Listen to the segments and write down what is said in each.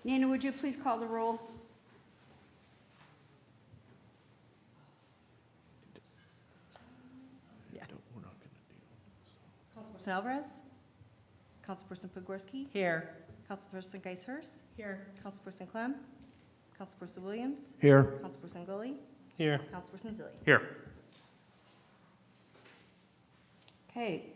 Nina, would you please call the roll? Councilperson Alvarez? Councilperson Pogorski? Here. Councilperson Geishhurst? Here. Councilperson Clem? Councilperson Williams? Here. Councilperson Gully? Here. Councilperson Zilli? Here. Okay,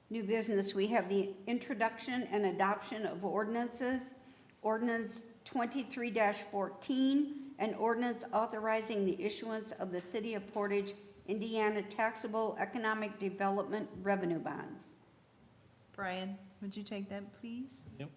new business, we have the introduction and adoption of ordinances. Ordinance 23-14, an ordinance authorizing the issuance of the City of Portage, Indiana taxable economic development revenue bonds. Brian, would you take that, please? Yep.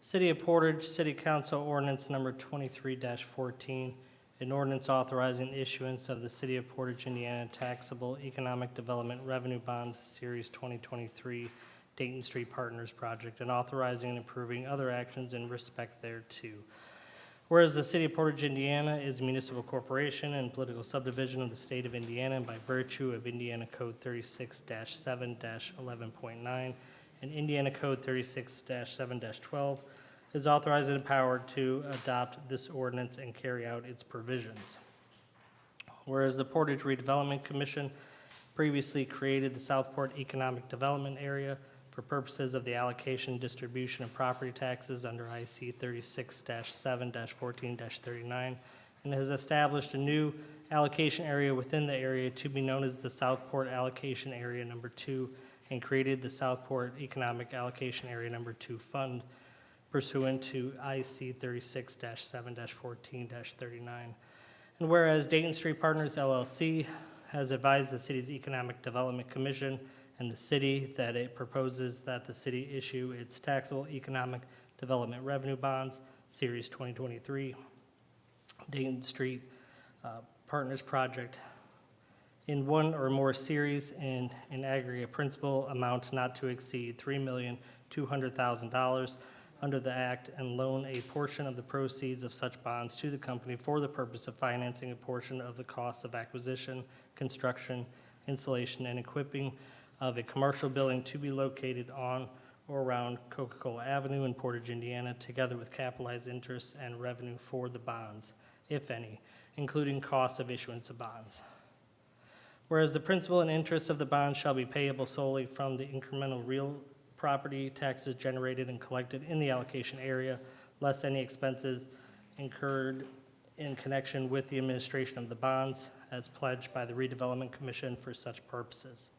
City of Portage, City Council Ordinance Number 23-14, an ordinance authorizing the issuance of the City of Portage, Indiana taxable economic development revenue bonds, Series 2023, Dayton Street Partners Project, and authorizing and approving other actions in respect thereto. Whereas the City of Portage, Indiana is a municipal corporation and political subdivision of the state of Indiana, and by virtue of Indiana Code 36-7-11.9 and Indiana Code 36-7-12, is authorized and empowered to adopt this ordinance and carry out its provisions. Whereas the Portage Redevelopment Commission previously created the Southport Economic Development Area for purposes of the allocation and distribution of property taxes under IC 36-7-14-39, and has established a new allocation area within the area to be known as the Southport Allocation Area Number 2, and created the Southport Economic Allocation Area Number 2 Fund pursuant to IC 36-7-14-39. And whereas Dayton Street Partners LLC has advised the city's Economic Development Commission and the city, that it proposes that the city issue its taxable economic development revenue bonds, Series 2023, Dayton Street Partners Project, in one or more series in an aggregate principal amount not to exceed $3,200,000 under the act, and loan a portion of the proceeds of such bonds to the company for the purpose of financing a portion of the costs of acquisition, construction, installation, and equipping of a commercial building to be located on or around Coca-Cola Avenue in Portage, Indiana, together with capitalized interest and revenue for the bonds, if any, including costs of issuance of bonds. Whereas the principal and interest of the bonds shall be payable solely from the incremental real property taxes generated and collected in the allocation area, less any expenses incurred in connection with the administration of the bonds as pledged by the Redevelopment Commission for such purposes.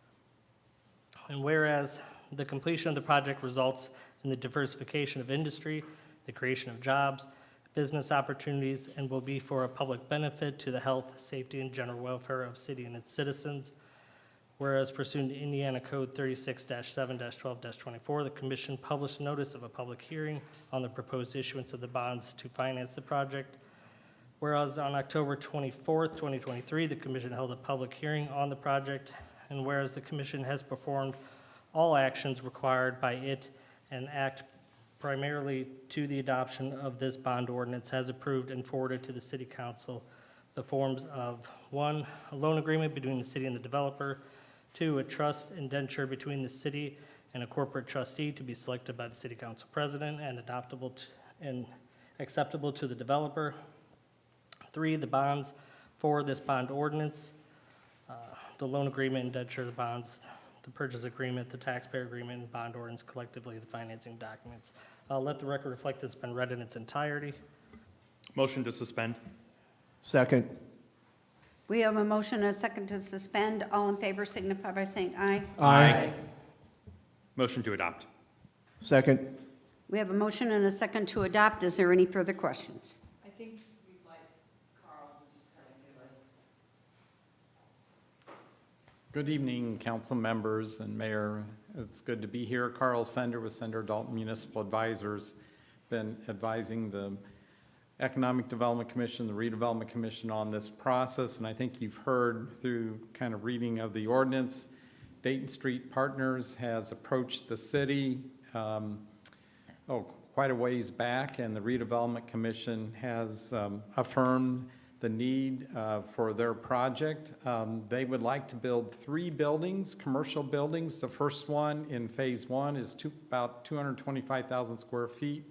And whereas the completion of the project results in the diversification of industry, the creation of jobs, business opportunities, and will be for a public benefit to the health, safety, and general welfare of city and its citizens. Whereas pursuant to Indiana Code 36-7-12-24, the commission published notice of a public hearing on the proposed issuance of the bonds to finance the project. Whereas on October 24th, 2023, the commission held a public hearing on the project. And whereas the commission has performed all actions required by it and act primarily to the adoption of this bond ordinance, has approved and forwarded to the city council the forms of 1, a loan agreement between the city and the developer, 2, a trust indenture between the city and a corporate trustee to be selected by the city council president and adoptable and acceptable to the developer, 3, the bonds for this bond ordinance, the loan agreement, indenture, the bonds, the purchase agreement, the taxpayer agreement, and bond ordinance, collectively the financing documents. Let the record reflect this has been read in its entirety. Motion to suspend. Second. We have a motion and a second to suspend. All in favor signify by saying aye. Aye. Motion to adopt. Second. We have a motion and a second to adopt. Is there any further questions? I think we'd like Carl to just kind of give us. Good evening, council members and mayor. It's good to be here. Carl Sender with Sender Dalton Municipal Advisors. Been advising the Economic Development Commission, the Redevelopment Commission on this process, and I think you've heard through kind of reading of the ordinance, Dayton Street Partners has approached the city quite a ways back, and the Redevelopment Commission has affirmed the need for their project. They would like to build 3 buildings, commercial buildings. The first one in phase 1 is about 225,000 square feet,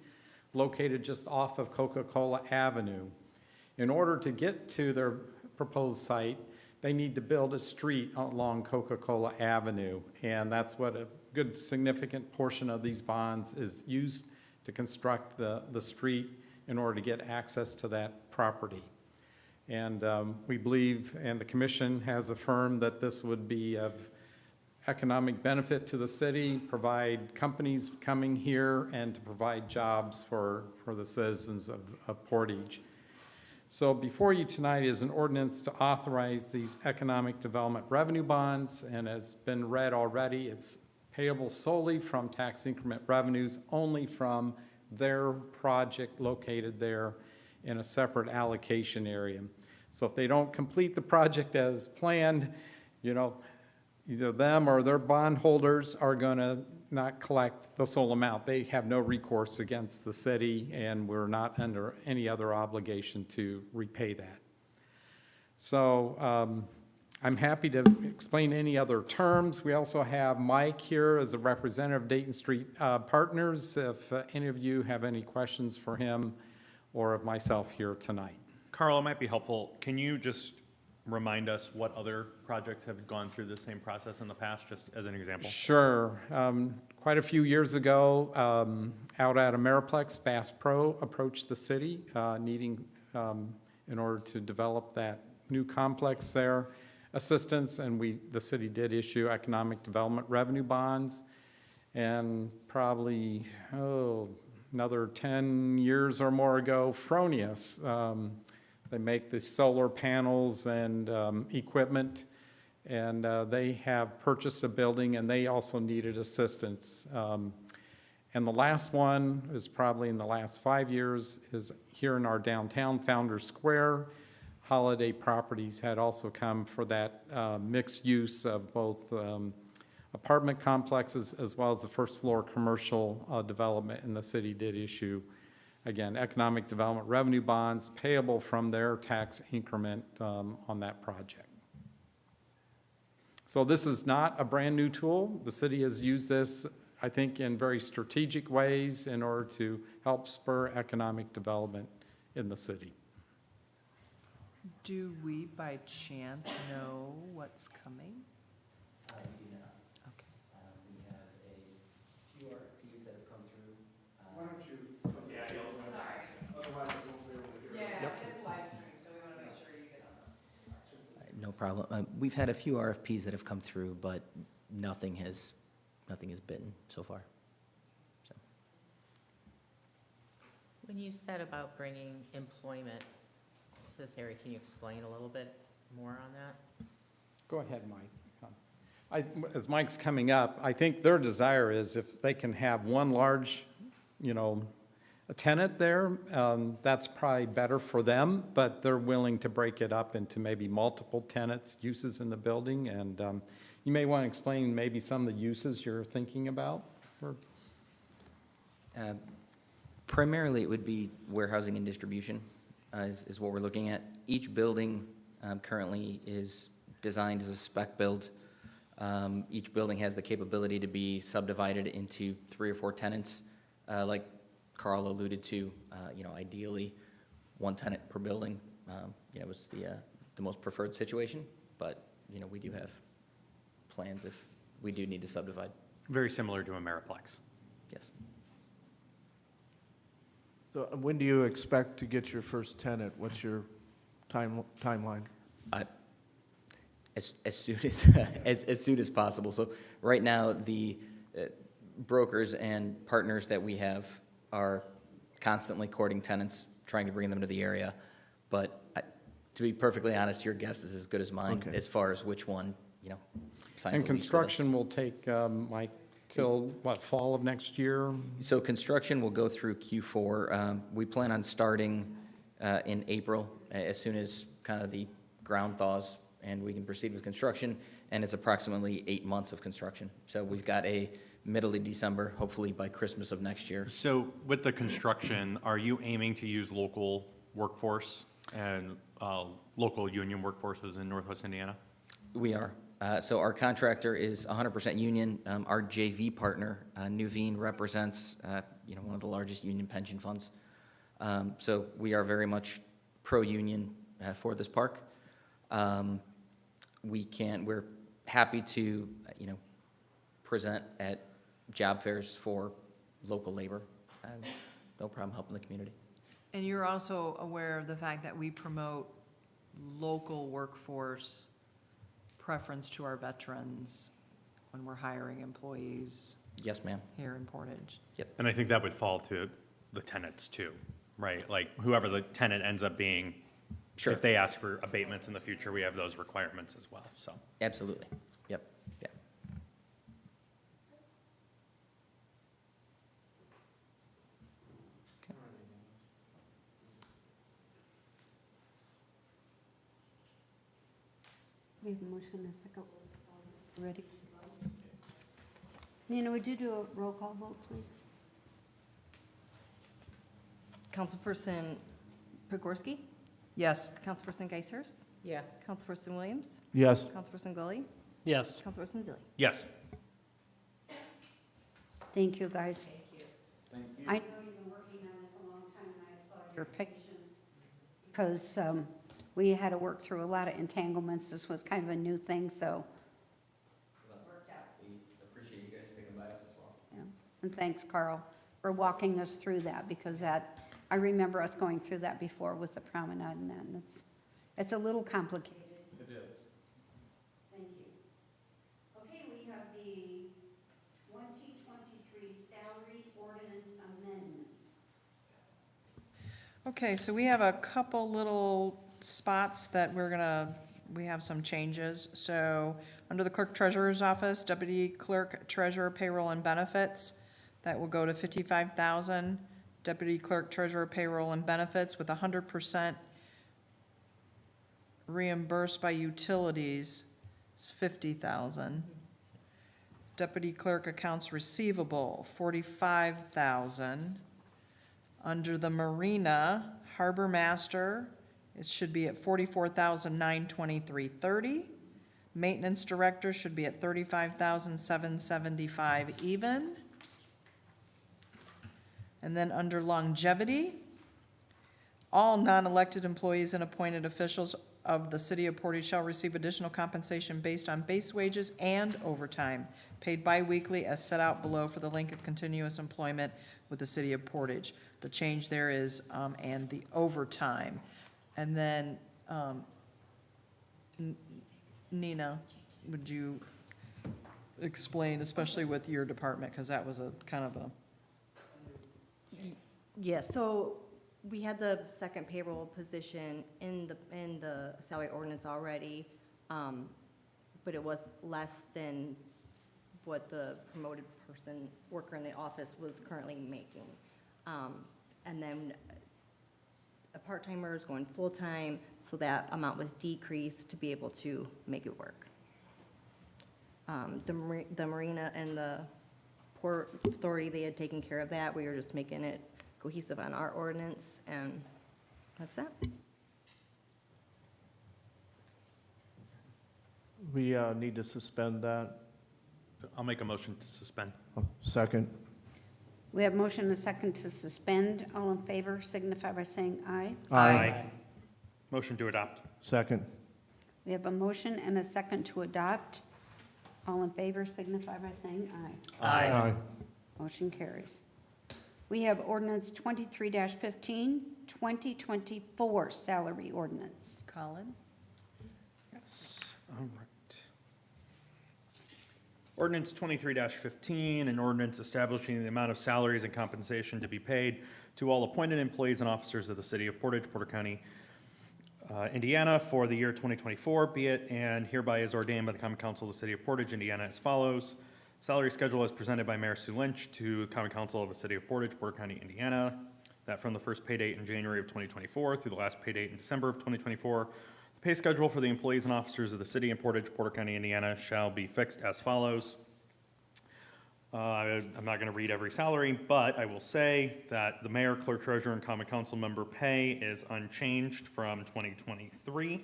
located just off of Coca-Cola Avenue. In order to get to their proposed site, they need to build a street along Coca-Cola Avenue, and that's what a good significant portion of these bonds is used to construct the street in order to get access to that property. And we believe, and the commission has affirmed, that this would be of economic benefit to the city, provide companies coming here, and to provide jobs for the citizens of Portage. So before you tonight is an ordinance to authorize these economic development revenue bonds, and has been read already, it's payable solely from tax increment revenues, only from their project located there in a separate allocation area. So if they don't complete the project as planned, either them or their bondholders are going to not collect the sole amount. They have no recourse against the city, and we're not under any other obligation to repay that. So I'm happy to explain any other terms. We also have Mike here as a representative of Dayton Street Partners, if any of you have any questions for him or of myself here tonight. Carl, it might be helpful. Can you just remind us what other projects have gone through the same process in the past, just as an example? Sure. Quite a few years ago, out at Ameriplex, Bass Pro approached the city needing, in order to develop that new complex there, assistance, and the city did issue economic development revenue bonds. And probably, another 10 years or more ago, Fronius, they make the solar panels and equipment, And they have purchased a building, and they also needed assistance. And the last one is probably in the last 5 years, is here in our downtown Founders Square. Holiday Properties had also come for that mixed use of both apartment complexes as well as the first floor commercial development, and the city did issue, again, economic development revenue bonds payable from their tax increment on that project. So this is not a brand-new tool. The city has used this, I think, in very strategic ways in order to help spur economic development in the city. Do we by chance know what's coming? We do not. Okay. We have a few RFPs that have come through. Why don't you? Sorry. Otherwise, it won't be able to hear. Yeah, it's live stream, so we want to make sure you get on the. No problem. We've had a few RFPs that have come through, but nothing has bitten so far. So, When you said about bringing employment to this area, can you explain a little bit more on that? Go ahead, Mike. As Mike's coming up, I think their desire is if they can have one large, a tenant there, that's probably better for them, but they're willing to break it up into maybe multiple tenants, uses in the building, and you may want to explain maybe some of the uses you're thinking about. primarily, it would be warehousing and distribution is what we're looking at. Each building currently is designed as a spec build. Each building has the capability to be subdivided into 3 or 4 tenants, like Carl alluded to. Ideally, 1 tenant per building, was the most preferred situation. But we do have plans if we do need to subdivide. Very similar to Ameriplex. Yes. So when do you expect to get your first tenant? What's your timeline? As soon as as soon as possible. So right now, the brokers and partners that we have are constantly courting tenants, trying to bring them to the area. But to be perfectly honest, your guess is as good as mine Okay. as far as which one signs the And lease with us. construction will take, Mike, till, what, fall of next year? So construction will go through Q4. We plan on starting in April, as soon as kind of the ground thaws, and we can proceed with construction, and it's approximately 8 months of construction. So we've got a middle of December, hopefully by Christmas of next year. So with the construction, are you aiming to use local workforce and local union workforces in Northwest Indiana? We are. So our contractor is 100% union. Our JV partner, Nuveen, represents, one of the largest union pension funds. So we are very much pro-union for this park. We're happy to, present at job fairs for local labor. No problem helping the community. And you're also aware of the fact that we promote local workforce preference to our veterans when we're hiring employees Yes, ma'am. here in Portage. And I think that would fall to the tenants too, right? Like whoever the tenant ends up being, Sure. if they ask for abatements in the future, we have those requirements as well, so. Absolutely. Yep. Yeah. We have a motion and a second. Ready? Nina, would you do a roll call vote, please? Councilperson Pogorski? Yes. Councilperson Geisers? Yes. Councilperson Williams? Yes. Councilperson Gully? Yes. Councilperson Zilli? Yes. Thank you, guys. Thank you. I know you've been working on this a long time, and I applaud your patience, because we had to work through a lot of entanglements. This was kind of a new thing, so, We appreciate you guys sticking by us as well. yeah. And thanks, Carl, for walking us through that, because I remember us going through that before with the promenade and that, and it's a little complicated. It is. Thank you. Okay, we have the 2023 salary ordinance amendment. Okay, so we have a couple little spots that we're gonna we have some changes. So, under the clerk treasurer's office, deputy clerk treasurer payroll and benefits, that will go to 55,000. Deputy clerk treasurer payroll and benefits with 100% reimbursed by utilities is 50,000. Deputy clerk accounts receivable, 45,000. Under the marina, harbor master, it should be at 44,923.30. Maintenance director should be at 35,775 even. And then under longevity, all non-elected employees and appointed officials of the city of Portage shall receive additional compensation based on base wages and overtime, paid biweekly as set out below for the length of continuous employment with the city of Portage. The change there is, and the overtime. And then, Nina, would you explain, especially with your department, because that was a kind of a, Yes, so we had the second payroll position in the salary ordinance already, but it was less than what the promoted person, worker in the office was currently making. And then a part-timer is going full-time, so that amount was decreased to be able to make it work. The marina and the Port Authority, they had taken care of that. We were just making it cohesive on our ordinance, and that's that. We need to suspend that. I'll make a motion to suspend. Second. We have motion and a second to suspend. All in favor signify by saying aye. Motion to adopt. Second. We have a motion and a second to adopt. All in favor signify by saying aye. Aye. Motion carries. We have ordinance 23-15, 2024 salary ordinance. Colin? Yes, all right. Ordinance 23-15, an ordinance establishing the amount of salaries and compensation to be paid to all appointed employees and officers of the city of Portage, Porter County, Indiana for the year 2024, be it and hereby is ordained by the Common Council of the city of Portage, Indiana as follows. Salary schedule is presented by Mayor Sue Lynch to the Common Council of the city of Portage, Porter County, Indiana, that from the first pay date in January of 2024 through the last pay date in December of 2024, the pay schedule for the employees and officers of the city of Portage, Porter County, Indiana shall be fixed as follows. I'm not going to read every salary, but I will say that the mayor, clerk, treasurer, and common council member pay is unchanged from 2023.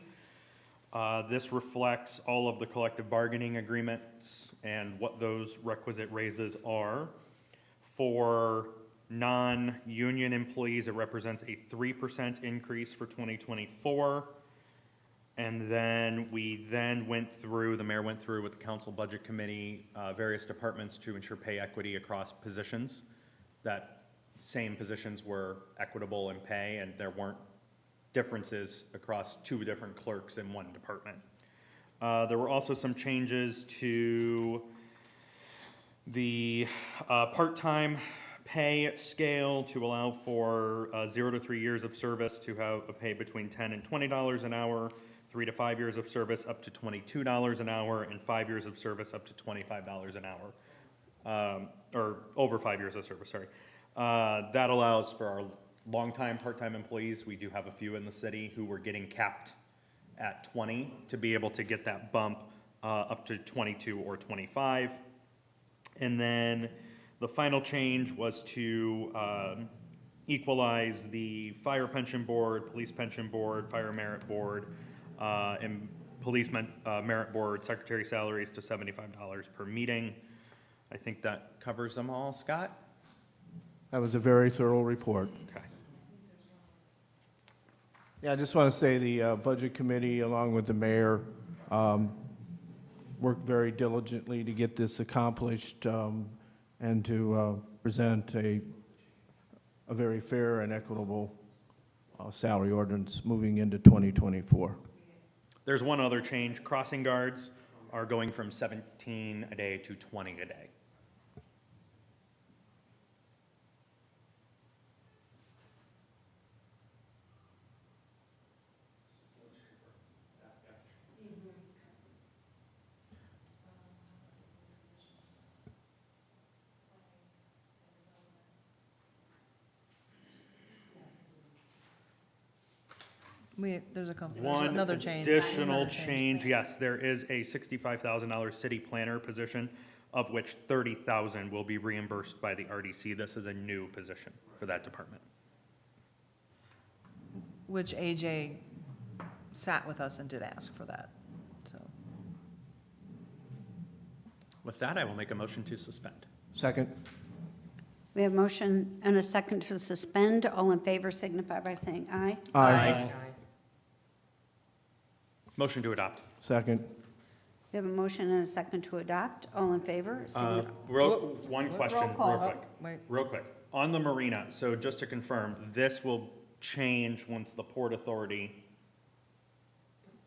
This reflects all of the collective bargaining agreements and what those requisite raises are. For non-union employees, it represents a 3% increase for 2024. And then the mayor went through with the council budget committee, various departments to ensure pay equity across positions, that same positions were equitable in pay and there weren't differences across two different clerks in one department. There were also some changes to the part-time pay scale to allow for 0 to 3 years of service to have a pay between $10 and $20 an hour, 3 to 5 years of service up to $22 an hour, and 5 years of service up to $25 an hour, or over 5 years of service, sorry. That allows for our longtime part-time employees, we do have a few in the city who were getting capped at 20, to be able to get that bump up to 22 or 25. And then the final change was to equalize the fire pension board, police pension board, fire merit board, and police merit board secretary salaries to $75 per meeting. I think that covers them all. Scott? That was a very thorough report. Okay. Yeah, I just want to say the Budget Committee, along with the mayor, worked very diligently to get this accomplished and to present a very fair and equitable salary ordinance moving into 2024. There's one other change. Crossing guards are going from 17 a day to 20 a day. There's a couple, One another change. additional Another change, yes, there is a $65,000 city planner position, of which $30,000 will be reimbursed by the RDC. This is a new position for that department. Which AJ sat with us and did ask for that, so. With that, I will make a motion to suspend. Second? We have motion and a second to suspend. All in favor signify by saying aye. Aye. Motion to adopt. Second? We have a motion and a second to adopt. All in favor? One question, Roll call. real quick. Wait, Real quick, on the marina, so just to confirm, this will change once the Port Authority,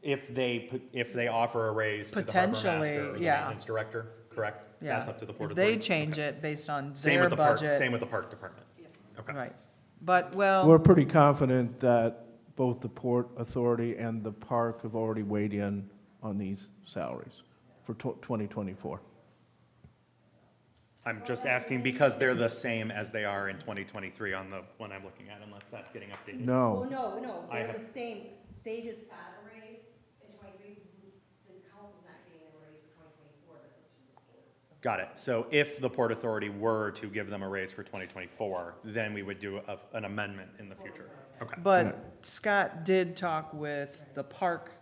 if they offer a raise to the harbor master Potentially, or the yeah. maintenance director, correct? yeah. That's up to the Port If Authority. they change Okay. it based on Same their with the park, budget. same with the park department. Okay. Right. But, well. We're pretty confident that both the Port Authority and the park have already weighed in on these salaries for 2024. I'm just asking because they're the same as they are in 2023 on the one I'm looking at, unless that's getting updated. No, no, I they're have- the same, they just got a raise in 23, the council's not getting a raise for 2024, that's up to the board. Got it. So if the Port Authority were to give them a raise for 2024, then we would do an amendment in the future. Okay. But Scott did talk with the park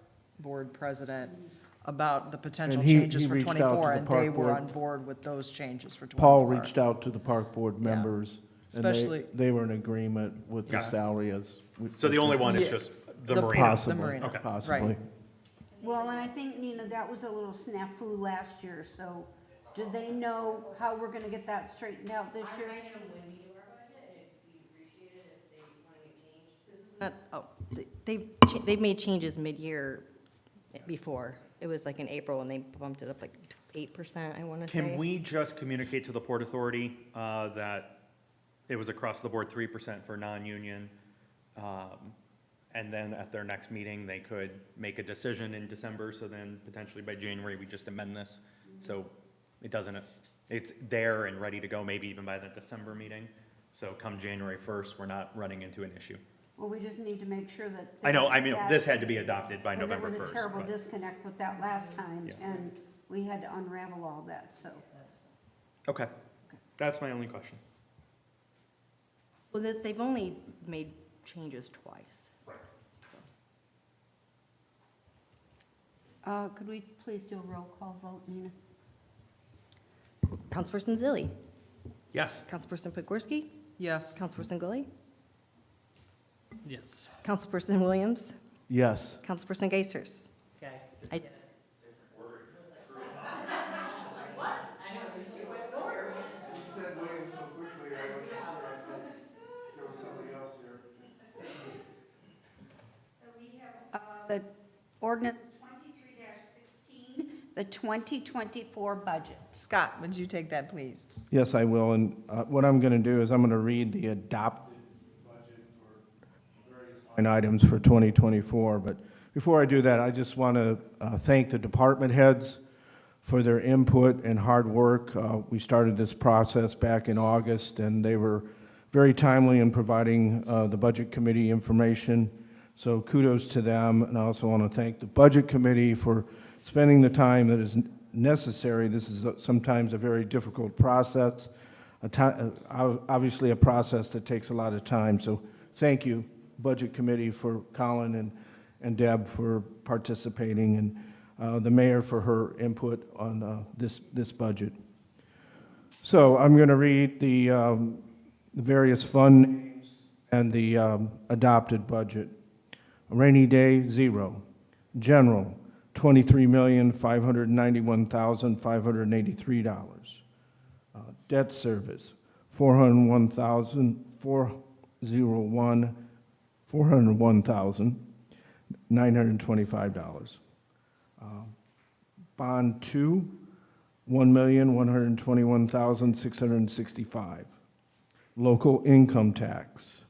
board president about the potential And he changes for reached out to 24, the and park they were board. on board with those changes for 24. Paul reached out to the park board members, and Especially- they were in agreement with the Got it. salary as. So the only one is Yeah. just the The marina. The marina. Possibly, Okay. possibly. Right. Well, and I think, Nina, that was a little snafu last year, so do they know how we're gonna get that straightened out this year? They've made changes mid-year before. It was like in April and they bumped it up like 8%, I want to say. Can we just communicate to the Port Authority that it was across the board 3% for non-union? And then at their next meeting, they could make a decision in December, so then potentially by January, we just amend this. So it doesn't, it's there and ready to go, maybe even by the December meeting. So come January 1st, we're not running into an issue. Well, we just need to make sure that. I know, I mean, that- this had to be adopted by because November 1st. There was a terrible but- disconnect with that last time, Yeah. and we had to unravel all that, so. Okay, that's my only question. Well, they've only made changes twice. So. Could we please do a roll call vote, Nina? Councilperson Zilli, Yes. Councilperson Pogorski, Yes. Councilperson Gully, Yes. Councilperson Williams, Yes. Councilperson Geisers. Okay. I- The ordinance 23-16, the 2024 budget. Scott, would you take that, please? Yes, I will, and what I'm going to do is I'm going to read the adopted budget for various line items for 2024, but before I do that, I just want to thank the department heads for their input and hard work. We started this process back in August, and they were very timely in providing the Budget Committee information, so kudos to them, and I also want to thank the Budget Committee for spending the time that is necessary. This is sometimes a very difficult process, obviously a process that takes a lot of time. So thank you, Budget Committee, for Colin and Deb for participating, and the mayor for her input on this budget. So I'm going to read the various fund names and the adopted budget. Rainy day, 0. General, $23,591,583. Debt service, $401,925. Bond 2, $1,121,665. Local income tax,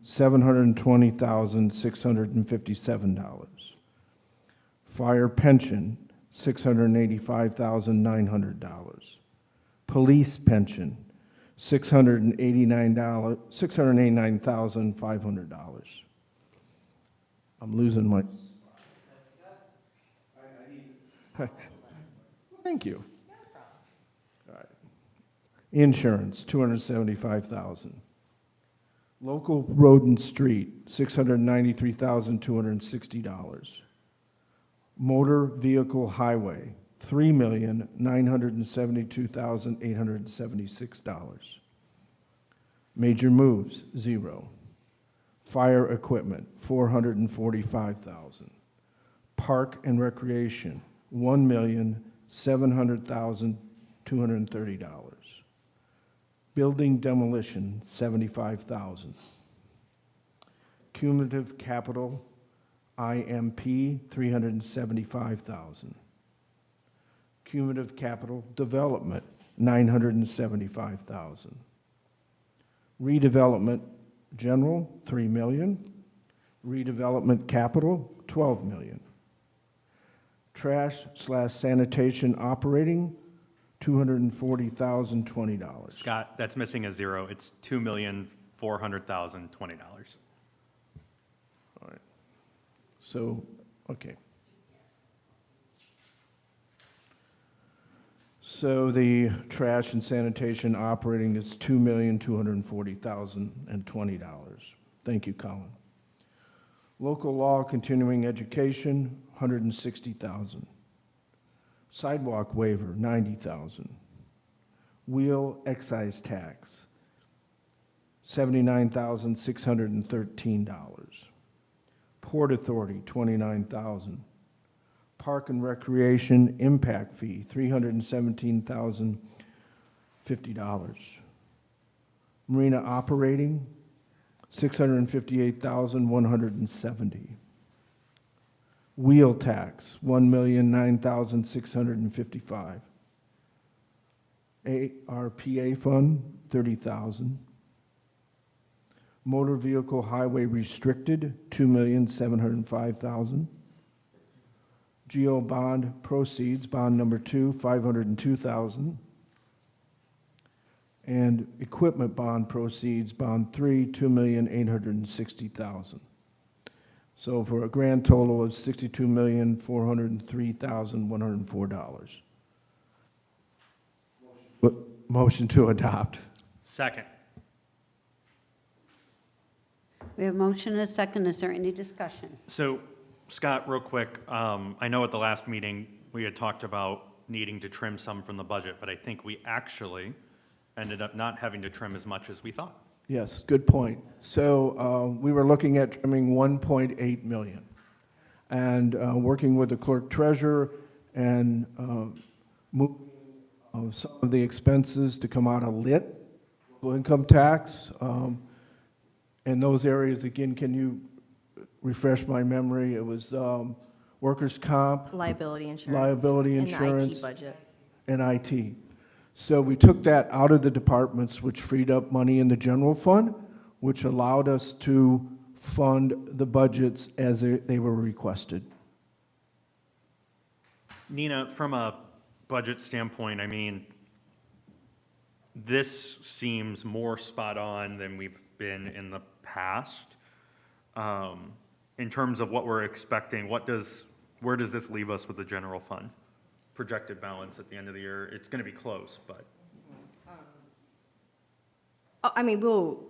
$720,657. Fire pension, $685,900. Police pension, $689,500. I'm losing my. Thank you. All right. Insurance, $275,000. Local road and street, $693,260. Motor vehicle highway, $3,972,876. Major moves, 0. Fire equipment, $445,000. Park and recreation, $1,700,230. Building demolition, $75,000. Cumulative capital, IMP, $375,000. Cumulative capital development, $975,000. Redevelopment general, $3 million. Redevelopment capital, $12 million. Trash/sanitation operating, $240,020. Scott, that's missing a 0. It's $2,400,020. All right. So, okay. So the trash and sanitation operating is $2,240,020. Thank you, Colin. Local law continuing education, $160,000. Sidewalk waiver, $90,000. Wheel excise tax, $79,613. Port Authority, $29,000. Park and Recreation impact fee, $317,050. Marina operating, $658,170. Wheel tax, $1,009,655. ARPA fund, $30,000. Motor vehicle highway restricted, $2,705,000. Geo bond proceeds, bond number 2, $502,000. And equipment bond proceeds, bond 3, $2,860,000. So for a grand total of $62,403,104. Motion to adopt. Second. We have a motion and a second. Is there any discussion? So, Scott, real quick, I know at the last meeting, we had talked about needing to trim some from the budget, but I think we actually ended up not having to trim as much as we thought. Yes, good point. So we were looking at trimming 1.8 million. And working with the clerk treasurer and moving some of the expenses to come out of lit, local income tax. And those areas, again, can you refresh my memory? It was workers' comp. Liability insurance. Liability And the insurance. IT budget. And IT. So we took that out of the departments, which freed up money in the general fund, which allowed us to fund the budgets as they were requested. Nina, from a budget standpoint, I mean, this seems more spot on than we've been in the past. In terms of what we're expecting, where does this leave us with the general fund? Projected balance at the end of the year, it's gonna be close, but. Oh, I mean, do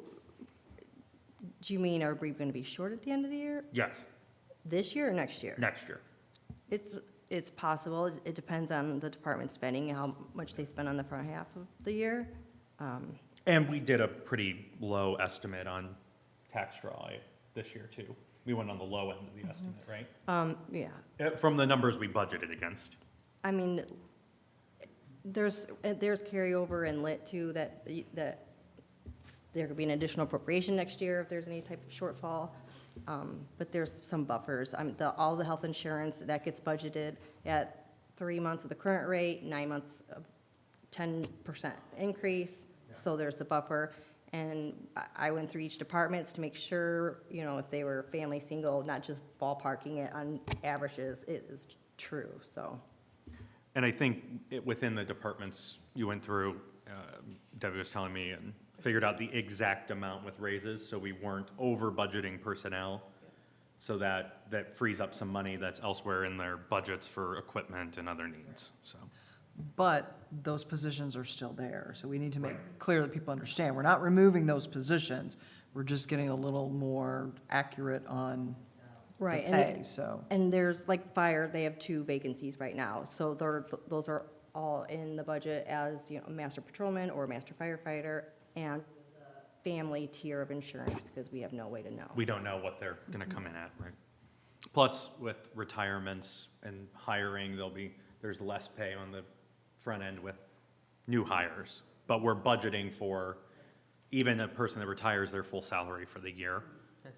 you mean, are we gonna be short at the end of the year? Yes, This year or next year? next year. It's possible. It depends on the department spending, how much they spend on the front half of the year. And we did a pretty low estimate on tax draw this year too. We went on the low end of the estimate, right? Yeah. From the numbers we budgeted against. I mean, there's carryover in lit too, that there could be an additional appropriation next year if there's any type of shortfall. But there's some buffers. All the health insurance, that gets budgeted at 3 months of the current rate, 9 months of 10% increase. So there's the buffer. And I went through each departments to make sure, if they were family, single, not just ballparking it on averages, it is true, so. And I think within the departments you went through, Debbie was telling me, and figured out the exact amount with raises, so we weren't over budgeting personnel. So that frees up some money that's elsewhere in their budgets for equipment and other needs, so. But those positions are still there, so we need to make clear that people understand. We're not removing those positions. We're just getting a little more accurate on the Right, pay, so. and there's like fire, they have 2 vacancies right now, so those are all in the budget as, you know, master patrolman or master firefighter, and the family tier of insurance, because we have no way to know. We don't know what they're gonna come in at, right? Plus, with retirements and hiring, there's less pay on the front end with new hires. But we're budgeting for even a person that retires their full salary for the year,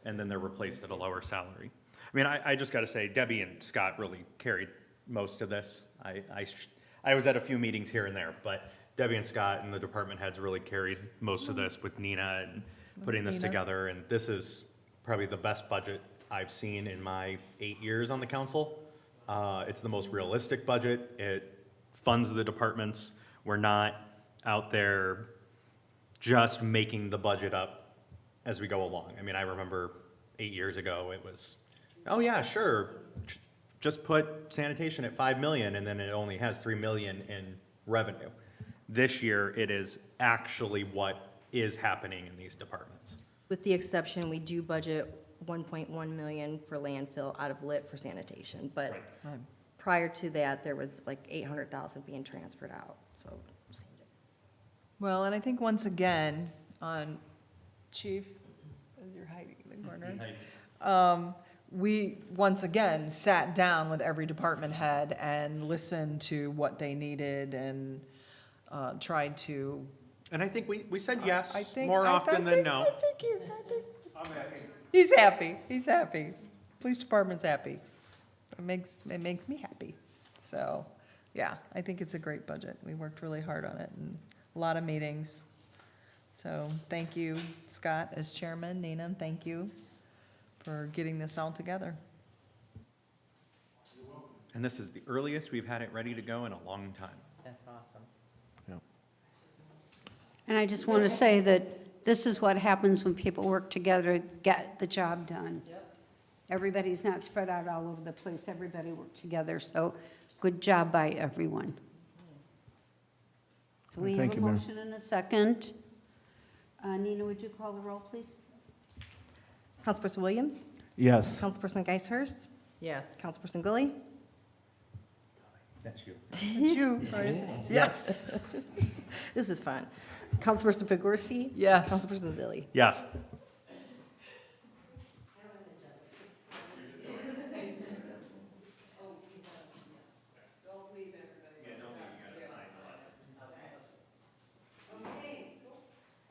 and then they're replaced at a lower salary. I mean, I just gotta say, Debbie and Scott really carried most of this. I was at a few meetings here and there, but Debbie and Scott and the department heads really carried most of this with Nina and putting this Nina. together. And this is probably the best budget I've seen in my 8 years on the council. It's the most realistic budget. It funds the departments. We're not out there just making the budget up as we go along. I mean, I remember 8 years ago, it was, oh yeah, sure, just put sanitation at 5 million, and then it only has 3 million in revenue. This year, it is actually what is happening in these departments. With the exception, we do budget 1.1 million for landfill out of lit for sanitation, but Right. prior to that, there was like 800,000 being transferred out, so. same difference. Well, and I think once again, on Chief, as you're hiding in the corner, we, once again, sat down with every department head and listened to what they needed and tried to. And I think we said I yes think- more I often than think- no. I think he's happy, he's happy. Police department's happy. It makes me happy. So, yeah, I think it's a great budget. We worked really hard on it and a lot of meetings. So, thank you, Scott, as chairman, Nina, and thank you for getting this all together. And this is the earliest we've had it ready to go in a long time. That's awesome. And I just want to say that this is what happens when people work together to get the job done. Everybody's not spread out all over the place, everybody worked together, so good job by everyone. So we have Thank a you, Mayor. motion and a second. Nina, would you call the roll, please? Councilperson Williams? Yes. Councilperson Geishers? Yes. Councilperson Gully? That's you. That's you, right? Yes. This is fun. Councilperson Figursi? Yes. Councilperson Zilli? Yes. Okay,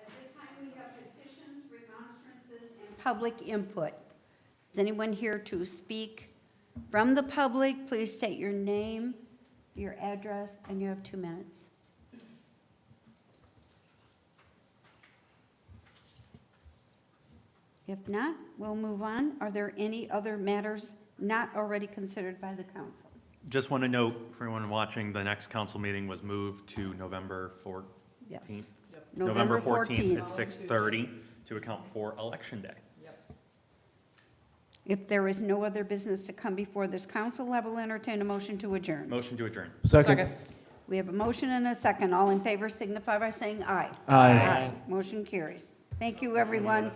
at this time, we have petitions, remonstrances, and public input. Is anyone here to speak from the public? Please state your name, your address, and you have 2 minutes. If not, we'll move on. Are there any other matters not already considered by the council? Just want to note for everyone watching, the next council meeting was moved to November 14th. Yes. November 14th at 6:30 to account for Election Day. If there is no other business to come before this council, I will entertain a motion to adjourn. Motion to adjourn. Second. We have a motion and a second. All in favor signify by saying aye. Aye. Aye. Motion carries. Thank you, everyone.